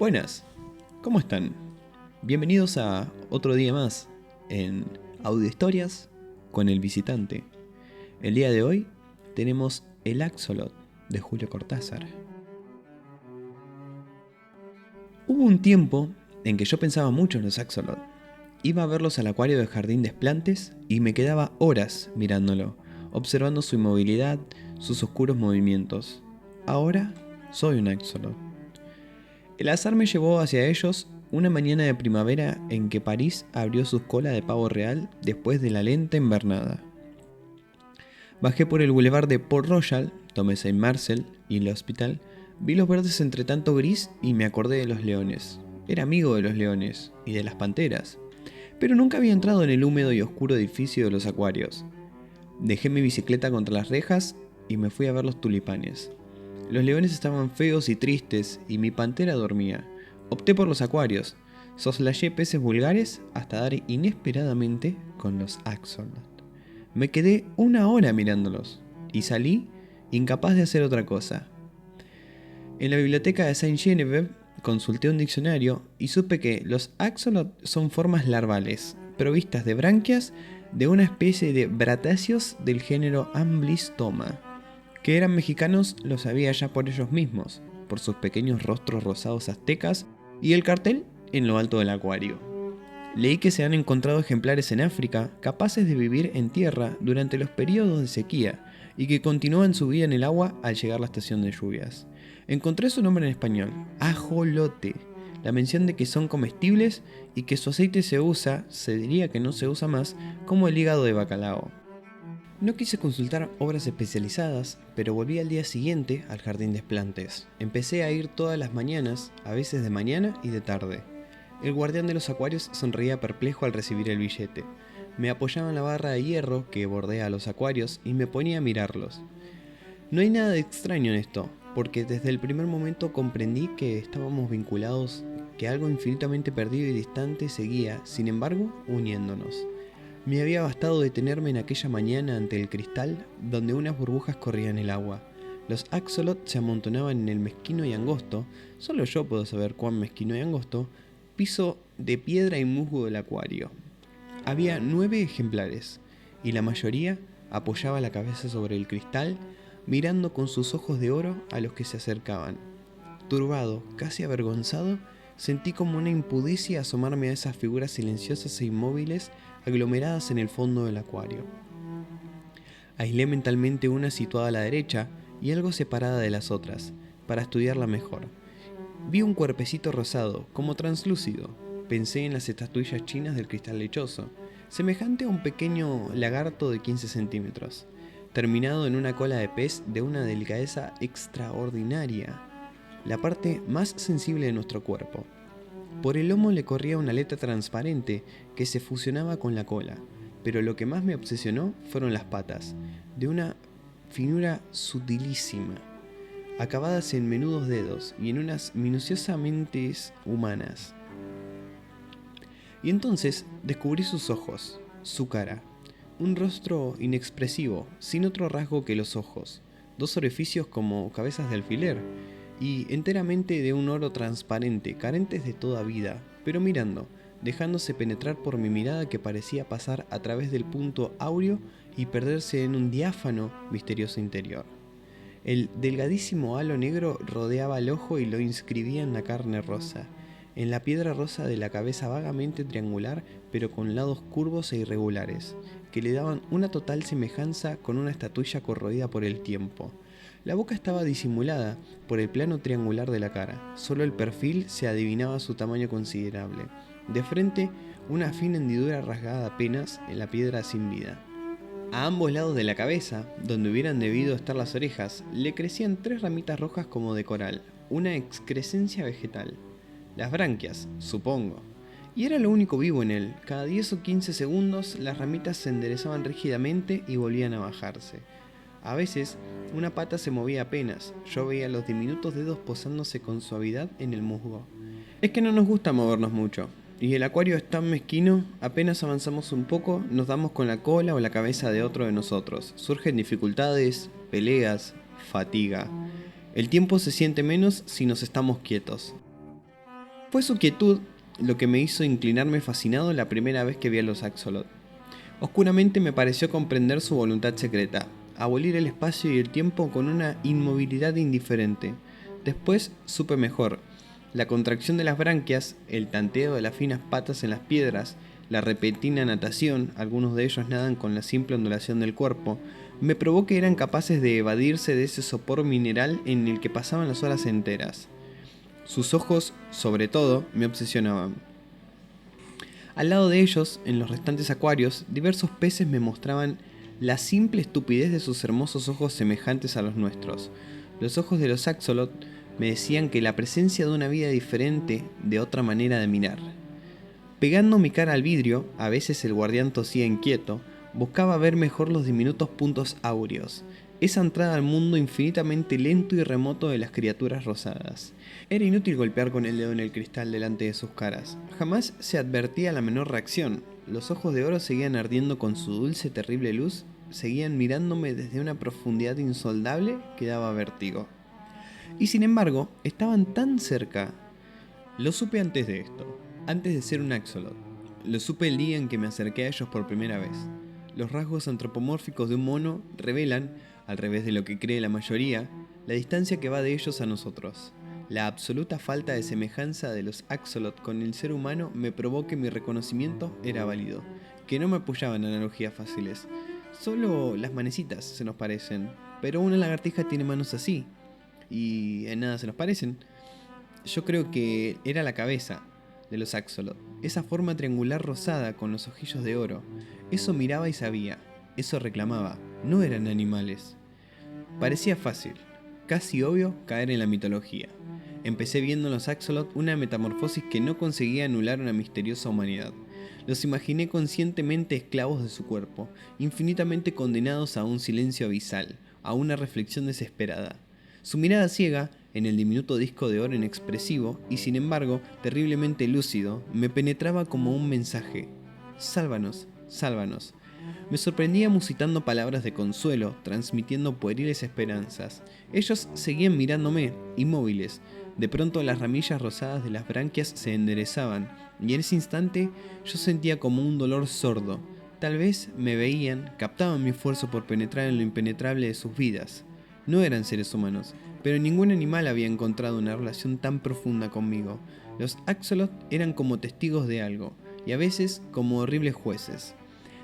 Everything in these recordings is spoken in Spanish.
Buenas, ¿cómo están? Bienvenidos a otro día más en Audio Historias con el visitante. El día de hoy tenemos El Axolot de Julio Cortázar. Hubo un tiempo en que yo pensaba mucho en los axolot. Iba a verlos al acuario del Jardín de Esplantes y me quedaba horas mirándolo, observando su inmovilidad, sus oscuros movimientos. Ahora soy un axolot. El azar me llevó hacia ellos una mañana de primavera en que París abrió sus colas de pavo real después de la lenta invernada. Bajé por el boulevard de Port Royal, tomé Saint-Marcel y el hospital, vi los verdes entre tanto gris y me acordé de los leones. Era amigo de los leones y de las panteras, pero nunca había entrado en el húmedo y oscuro edificio de los acuarios. Dejé mi bicicleta contra las rejas y me fui a ver los tulipanes. Los leones estaban feos y tristes y mi pantera dormía. Opté por los acuarios. Soslayé peces vulgares hasta dar inesperadamente con los axolot. Me quedé una hora mirándolos y salí incapaz de hacer otra cosa. En la biblioteca de Saint-Geneviève consulté un diccionario y supe que los axolot son formas larvales, provistas de branquias de una especie de bratáceos del género Amblystoma. Que eran mexicanos lo sabía ya por ellos mismos, por sus pequeños rostros rosados aztecas y el cartel en lo alto del acuario. Leí que se han encontrado ejemplares en África capaces de vivir en tierra durante los periodos de sequía y que continúan su vida en el agua al llegar la estación de lluvias. Encontré su nombre en español, ajolote, la mención de que son comestibles y que su aceite se diría que no se usa más, como el hígado de bacalao. No quise consultar obras especializadas, pero volví al día siguiente al Jardín de Esplantes. Empecé a ir todas las mañanas, a veces de mañana y de tarde. El guardián de los acuarios sonreía perplejo al recibir el billete. Me apoyaba en la barra de hierro que bordea los acuarios y me ponía a mirarlos. No hay nada de extraño en esto, porque desde el primer momento comprendí que estábamos vinculados, que algo infinitamente perdido y distante seguía, sin embargo, uniéndonos. Me había bastado detenerme en aquella mañana ante el cristal donde unas burbujas corrían el agua. Los axolot se amontonaban en el mezquino y angosto, solo yo puedo saber cuán mezquino y angosto, piso de piedra y musgo del acuario. Había 9 ejemplares, y la mayoría apoyaba la cabeza sobre el cristal, mirando con sus ojos de oro a los que se acercaban. Turbado, casi avergonzado, sentí como una impudicia asomarme a esas figuras silenciosas e inmóviles aglomeradas en el fondo del acuario. Aislé mentalmente una situada a la derecha y algo separada de las otras, para estudiarla mejor. Vi un cuerpecito rosado, como translúcido. Pensé en las estatuillas chinas del cristal lechoso, semejante a un pequeño lagarto de 15 centímetros, terminado en una cola de pez de una delicadeza extraordinaria, la parte más sensible de nuestro cuerpo. Por el lomo le corría una aleta transparente que se fusionaba con la cola, pero lo que más me obsesionó fueron las patas, de una finura sutilísima, acabadas en menudos dedos y en unas minuciosamente humanas. Y entonces descubrí sus ojos, su cara, un rostro inexpresivo, sin otro rasgo que los ojos, 2 orificios como cabezas de alfiler, y enteramente de un oro transparente, carentes de toda vida, pero mirando, dejándose penetrar por mi mirada que parecía pasar a través del punto áureo y perderse en un diáfano, misterioso interior. El delgadísimo halo negro rodeaba el ojo y lo inscribía en la carne rosa, en la piedra rosa de la cabeza vagamente triangular, pero con lados curvos e irregulares, que le daban una total semejanza con una estatuilla corroída por el tiempo. La boca estaba disimulada por el plano triangular de la cara, solo el perfil se adivinaba su tamaño considerable. De frente, una fina hendidura rasgada apenas en la piedra sin vida. A ambos lados de la cabeza, donde hubieran debido estar las orejas, le crecían 3 ramitas rojas como de coral, una excrescencia vegetal. Las branquias, supongo. Y era lo único vivo en él. Cada 10 o 15 segundos las ramitas se enderezaban rígidamente y volvían a bajarse. A veces, una pata se movía apenas, yo veía los diminutos dedos posándose con suavidad en el musgo. Es que no nos gusta movernos mucho, y el acuario es tan mezquino, apenas avanzamos un poco, nos damos con la cola o la cabeza de otro de nosotros. Surgen dificultades, peleas, fatiga. El tiempo se siente menos si nos estamos quietos. Fue su quietud lo que me hizo inclinarme fascinado la primera vez que vi a los Axolot. Oscuramente me pareció comprender su voluntad secreta, abolir el espacio y el tiempo con una inmovilidad indiferente. Después supe mejor. La contracción de las branquias, el tanteo de las finas patas en las piedras, la repentina natación, algunos de ellos nadan con la simple ondulación del cuerpo, me probó que eran capaces de evadirse de ese sopor mineral en el que pasaban las horas enteras. Sus ojos, sobre todo, me obsesionaban. Al lado de ellos, en los restantes acuarios, diversos peces me mostraban la simple estupidez de sus hermosos ojos semejantes a los nuestros. Los ojos de los axolot me decían que la presencia de una vida diferente, de otra manera de mirar. Pegando mi cara al vidrio, a veces el guardián tosía inquieto, buscaba ver mejor los diminutos puntos áureos, esa entrada al mundo infinitamente lento y remoto de las criaturas rosadas. Era inútil golpear con el dedo en el cristal delante de sus caras. Jamás se advertía la menor reacción. Los ojos de oro seguían ardiendo con su dulce, terrible luz, seguían mirándome desde una profundidad insondable que daba vértigo. Y sin embargo, estaban tan cerca. Lo supe antes de esto, antes de ser un axolot. Lo supe el día en que me acerqué a ellos por primera vez. Los rasgos antropomórficos de un mono revelan, al revés de lo que cree la mayoría, la distancia que va de ellos a nosotros. La absoluta falta de semejanza de los axolot con el ser humano me probó que mi reconocimiento era válido, que no me apoyaban analogías fáciles. Solo las manecitas se nos parecen, pero una lagartija tiene manos así, y en nada se nos parecen. Yo creo que era la cabeza de los axolot, esa forma triangular rosada con los ojillos de oro. Eso miraba y sabía, eso reclamaba, no eran animales. Parecía fácil, casi obvio caer en la mitología. Empecé viendo en los axolot una metamorfosis que no conseguía anular una misteriosa humanidad. Los imaginé conscientemente esclavos de su cuerpo, infinitamente condenados a un silencio abisal, a una reflexión desesperada. Su mirada ciega, en el diminuto disco de oro inexpresivo y sin embargo terriblemente lúcido, me penetraba como un mensaje. Sálvanos, sálvanos. Me sorprendía musitando palabras de consuelo, transmitiendo pueriles esperanzas. Ellos seguían mirándome, inmóviles. De pronto las ramillas rosadas de las branquias se enderezaban, y en ese instante yo sentía como un dolor sordo. Tal vez me veían, captaban mi esfuerzo por penetrar en lo impenetrable de sus vidas. No eran seres humanos, pero ningún animal había encontrado una relación tan profunda conmigo. Los axolot eran como testigos de algo, y a veces como horribles jueces.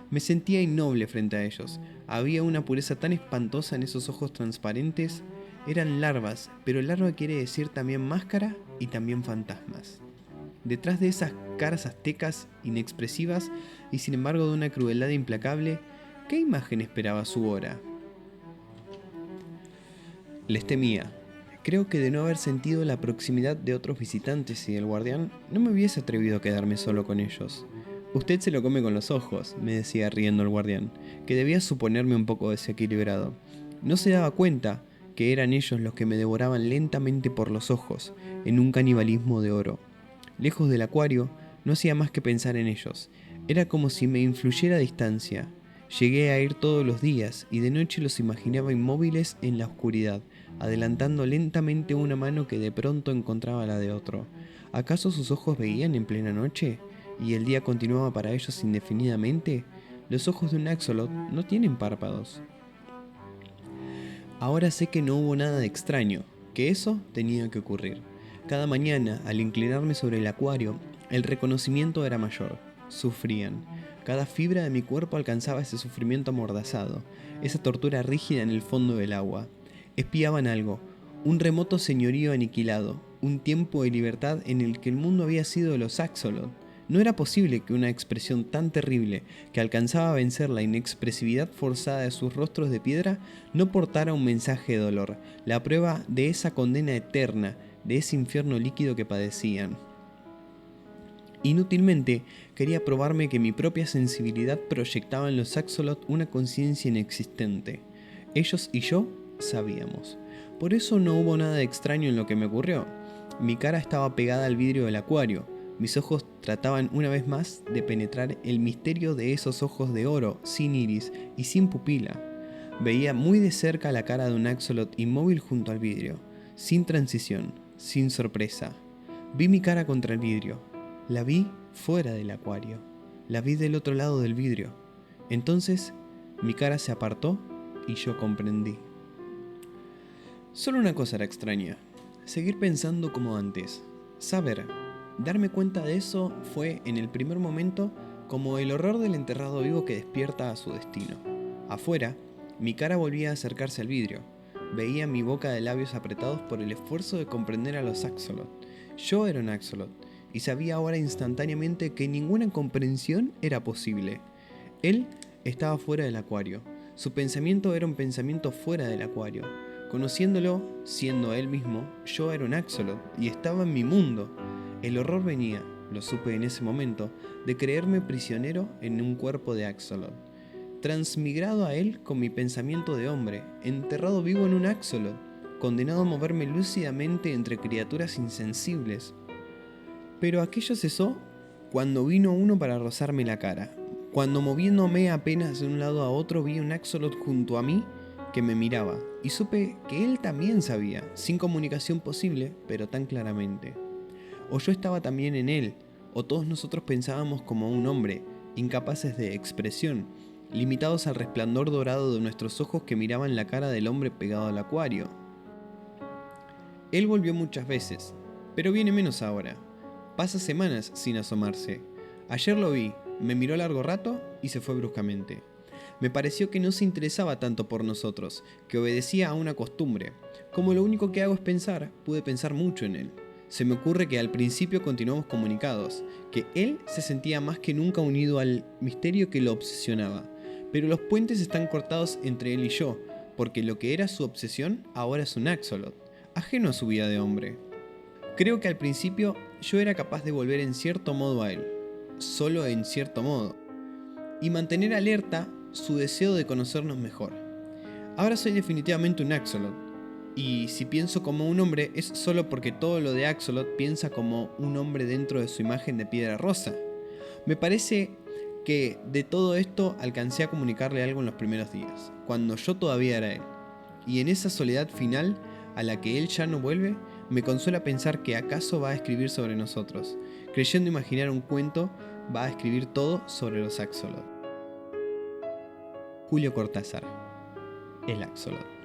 Me sentía innoble frente a ellos. Había una pureza tan espantosa en esos ojos transparentes. Eran larvas, pero larva quiere decir también máscara y también fantasmas. Detrás de esas caras aztecas, inexpresivas y sin embargo de una crueldad implacable, ¿qué imagen esperaba su hora? Les temía. Creo que de no haber sentido la proximidad de otros visitantes y del guardián, no me hubiese atrevido a quedarme solo con ellos. Usted se lo come con los ojos, me decía riendo el guardián, que debía suponerme un poco desequilibrado. No se daba cuenta que eran ellos los que me devoraban lentamente por los ojos, en un canibalismo de oro. Lejos del acuario, no hacía más que pensar en ellos. Era como si me influyera a distancia. Llegué a ir todos los días y de noche los imaginaba inmóviles en la oscuridad, adelantando lentamente una mano que de pronto encontraba la de otro. ¿Acaso sus ojos veían en plena noche? ¿Y el día continuaba para ellos indefinidamente? Los ojos de un axolot no tienen párpados. Ahora sé que no hubo nada de extraño, que eso tenía que ocurrir. Cada mañana, al inclinarme sobre el acuario, el reconocimiento era mayor. Sufrían. Cada fibra de mi cuerpo alcanzaba ese sufrimiento amordazado, esa tortura rígida en el fondo del agua. Espiaban algo, un remoto señorío aniquilado, un tiempo de libertad en el que el mundo había sido de los axolot. No era posible que una expresión tan terrible, que alcanzaba a vencer la inexpresividad forzada de sus rostros de piedra, no portara un mensaje de dolor, la prueba de esa condena eterna, de ese infierno líquido que padecían. Inútilmente quería probarme que mi propia sensibilidad proyectaba en los axolot una conciencia inexistente. Ellos y yo sabíamos. Por eso no hubo nada de extraño en lo que me ocurrió. Mi cara estaba pegada al vidrio del acuario. Mis ojos trataban una vez más de penetrar el misterio de esos ojos de oro, sin iris y sin pupila. Veía muy de cerca la cara de un axolot inmóvil junto al vidrio, sin transición, sin sorpresa. Vi mi cara contra el vidrio. La vi fuera del acuario. La vi del otro lado del vidrio. Entonces, mi cara se apartó y yo comprendí. Solo una cosa era extraña. Seguir pensando como antes. Saber. Darme cuenta de eso fue, en el primer momento, como el horror del enterrado vivo que despierta a su destino. Afuera, mi cara volvía a acercarse al vidrio. Veía mi boca de labios apretados por el esfuerzo de comprender a los Axolot. Yo era un Axolot, y sabía ahora instantáneamente que ninguna comprensión era posible. Él estaba fuera del acuario. Su pensamiento era un pensamiento fuera del acuario. Conociéndolo, siendo él mismo, yo era un Axolot y estaba en mi mundo. El horror venía, lo supe en ese momento, de creerme prisionero en un cuerpo de Axolot. Transmigrado a él con mi pensamiento de hombre, enterrado vivo en un Axolot, condenado a moverme lúcidamente entre criaturas insensibles. Pero aquello cesó cuando vino uno para rozarme la cara. Cuando moviéndome apenas de un lado a otro vi un Axolot junto a mí que me miraba, y supe que él también sabía, sin comunicación posible, pero tan claramente. O yo estaba también en él, o todos nosotros pensábamos como un hombre, incapaces de expresión, limitados al resplandor dorado de nuestros ojos que miraban la cara del hombre pegado al acuario. Él volvió muchas veces, pero viene menos ahora. Pasa semanas sin asomarse. Ayer lo vi, me miró largo rato y se fue bruscamente. Me pareció que no se interesaba tanto por nosotros, que obedecía a una costumbre. Como lo único que hago es pensar, pude pensar mucho en él. Se me ocurre que al principio continuamos comunicados, que él se sentía más que nunca unido al misterio que lo obsesionaba. Pero los puentes están cortados entre él y yo, porque lo que era su obsesión ahora es un Axolot, ajeno a su vida de hombre. Creo que al principio yo era capaz de volver en cierto modo a él, solo en cierto modo, y mantener alerta su deseo de conocernos mejor. Ahora soy definitivamente un Axolot, y si pienso como un hombre es solo porque todo lo de Axolot piensa como un hombre dentro de su imagen de piedra rosa. Me parece que de todo esto alcancé a comunicarle algo en los primeros días, cuando yo todavía era él. Y en esa soledad final, a la que él ya no vuelve, me consuela pensar que acaso va a escribir sobre nosotros. Creyendo imaginar un cuento, va a escribir todo sobre los Axolot. Julio Cortázar, el Axolot.